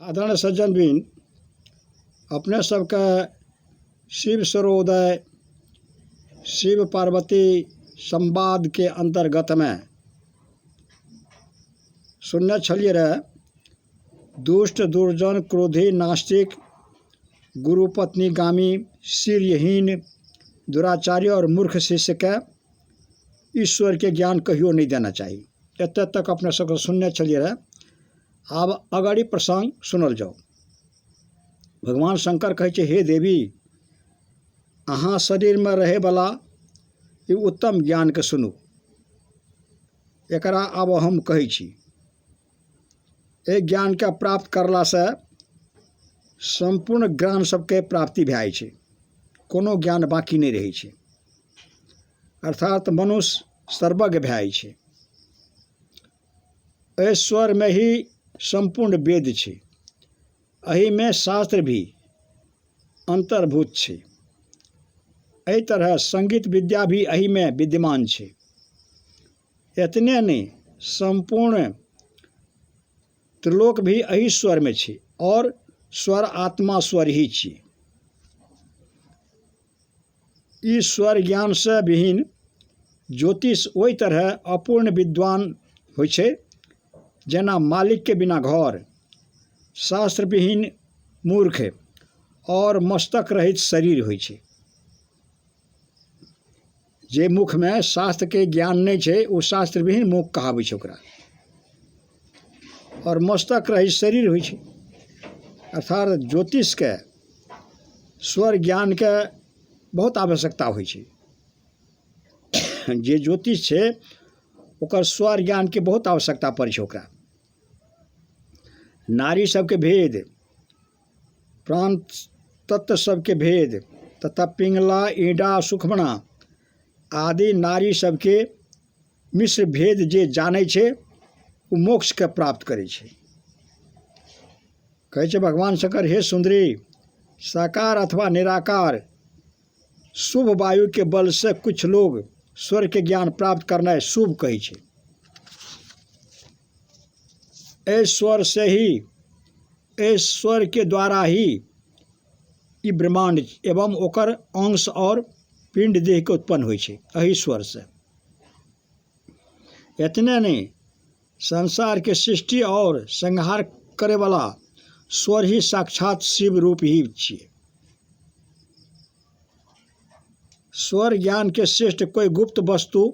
आदरणीय सज्जन बिन अपने सबके शिव सूर्योदय शिव पार्वती संवाद के अंतर्गत में सुनने छलिए रहे दुष्ट दुर्जन क्रोधी नास्तिक गुरुपत्नीगामी शिरहीन दुराचारी और मूर्ख शिष्य के ईश्वर के ज्ञान कहियो नहीं देना चाहिए। एत तक अपने सबके सुनने छलिए रहे। आब अगाड़ी प्रसंग सुनल जाओ। भगवान शंकर कहे छे, हे देवी, अहाँ शरीर में रहे वाला ई उत्तम ज्ञान के सुनू। एकरा आब हम कहै छी। ए ज्ञान के प्राप्त करला से संपूर्ण ज्ञान सबके प्राप्ति भए छै, कोनो ज्ञान बाकी नहीं रहे छै, अर्थात मनुष्य सर्वज्ञ भए छै। ईश्वर में ही संपूर्ण वेद छै, एहि में शास्त्र भी अंतर्भूत छै। एहि तरह संगीत विद्या भी एहि में विद्यमान छै। इतने नहीं, संपूर्ण त्रिलोक भी एहि स्वर में छै और स्वर आत्मा स्वर ही छै। ई स्वर ज्ञान से विहीन ज्योतिष ओहि तरह अपूर्ण विद्वान होइ छै जेना मालिक के बिना घर, शास्त्र विहीन मूर्ख और मस्तक रहित शरीर होइ छै। जे मुख में शास्त्र के ज्ञान नहीं छै वो शास्त्र विहीन मुख कहाबै छै ओकरा, और मस्तक रहित शरीर होइ छै। अर्थात ज्योतिष के स्वर ज्ञान के बहुत आवश्यकता होइ छै। जे ज्योतिष छै ओकर स्वर ज्ञान के बहुत आवश्यकता पड़ै छै ओकरा। नारी सबके भेद, प्राण तत्व सबके भेद तथा पिंगला ईंडा सुखमना आदि नारी सबके मिश्र भेद जे जानै छै वो मोक्ष के प्राप्त करै छै। कहै छै भगवान शंकर, हे सुंदरी, साकार अथवा निराकार शुभ वायु के बल से कुछ लोग स्वर के ज्ञान प्राप्त करना शुभ कहे छै। ईश्वर से ही, ईश्वर के द्वारा ही ई ब्रह्मांड एवं ओकर अंश और पिंड देह के उत्पन्न होइ छै, एहि स्वर से। इतने नहीं, संसार के सृष्टि और संहार करे वाला स्वर ही साक्षात शिव रूप ही छिए। स्वर ज्ञान के श्रेष्ठ कोई गुप्त वस्तु,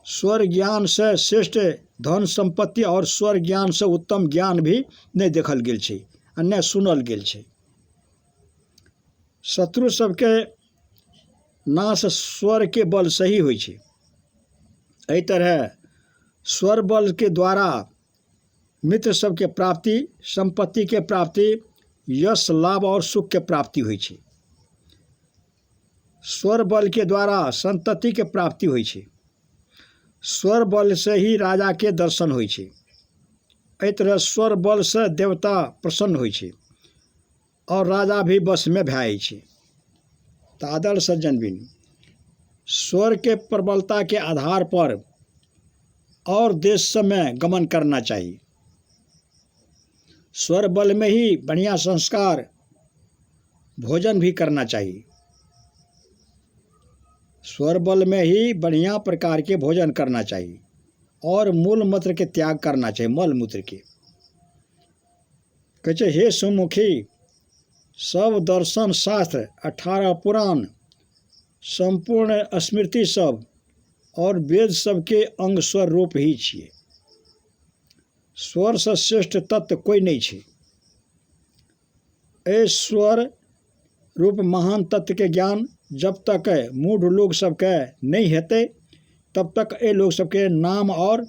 स्वर ज्ञान से श्रेष्ठ धन संपत्ति और स्वर ज्ञान से उत्तम ज्ञान भी नहीं देखल गेल छै, अन्य सुनल गेल छै। शत्रु सबके नाश स्वर के बल से ही होइ छै। एहि तरह स्वर बल के द्वारा मित्र सबके प्राप्ति, संपत्ति के प्राप्ति, यश लाभ और सुख के प्राप्ति होइ छै। स्वर बल के द्वारा संतति के प्राप्ति होइ छै। स्वर बल से ही राजा के दर्शन होइ छै। एहि तरह स्वर बल से देवता प्रसन्न होइ छै और राजा भी बस में भए छै। तादर सज्जन बिन, स्वर के प्रबलता के आधार पर और देश सब में गमन करना चाहिए। स्वर बल में ही बढ़िया संस्कार भोजन भी करना चाहिए। स्वर बल में ही बढ़िया प्रकार के भोजन करना चाहिए और मूल मूत्र के त्याग करना चाहिए, मल मूत्र के। कहे, हे सुमुखी, सब दर्शन शास्त्र 18 पुराण संपूर्ण स्मृति सब और वेद सबके अंग स्वर रूप ही छिए। स्वर से श्रेष्ठ तत्व कोई नहीं छै। ए स्वर रूप महान तत्व के ज्ञान जब तक मूढ़ लोग सबके नहीं हेतै तब तक ए लोग सबके नाम और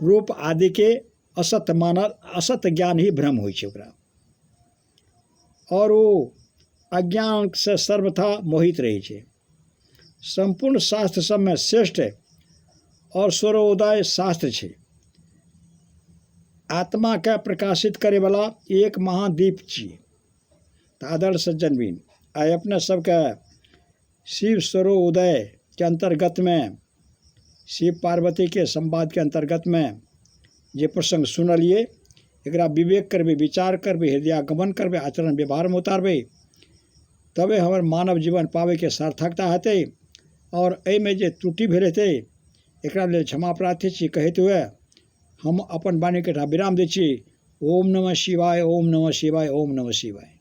रूप आदि के असत मानल, असत ज्ञान ही भ्रम होइ छै ओकरा, और वो अज्ञान से सर्वथा मोहित रहे छै। संपूर्ण शास्त्र सब में श्रेष्ठ और सूर्योदय शास्त्र छै। आत्मा के प्रकाशित करे वाला एक महादीप छिए। तादर सज्जन बिन, आइ अपने सबके शिव सूर्योदय के अंतर्गत में, शिव पार्वती के संवाद के अंतर्गत में जे प्रसंग सुनलिए, एकरा विवेक करबे, विचार करबे, हृदयागमन करबे, आचरण व्यवहार में उतारबे, तबे हमर मानव जीवन पावे के सार्थकता हेतै। और एहिमे जे त्रुटि भेल हेतै एकरा लेल क्षमा प्रार्थी छी कहैत हुए हम अपन वाणी के विराम दै छी। ओम नमः शिवाय, ओम नमः शिवाय, ओम नमः शिवाय।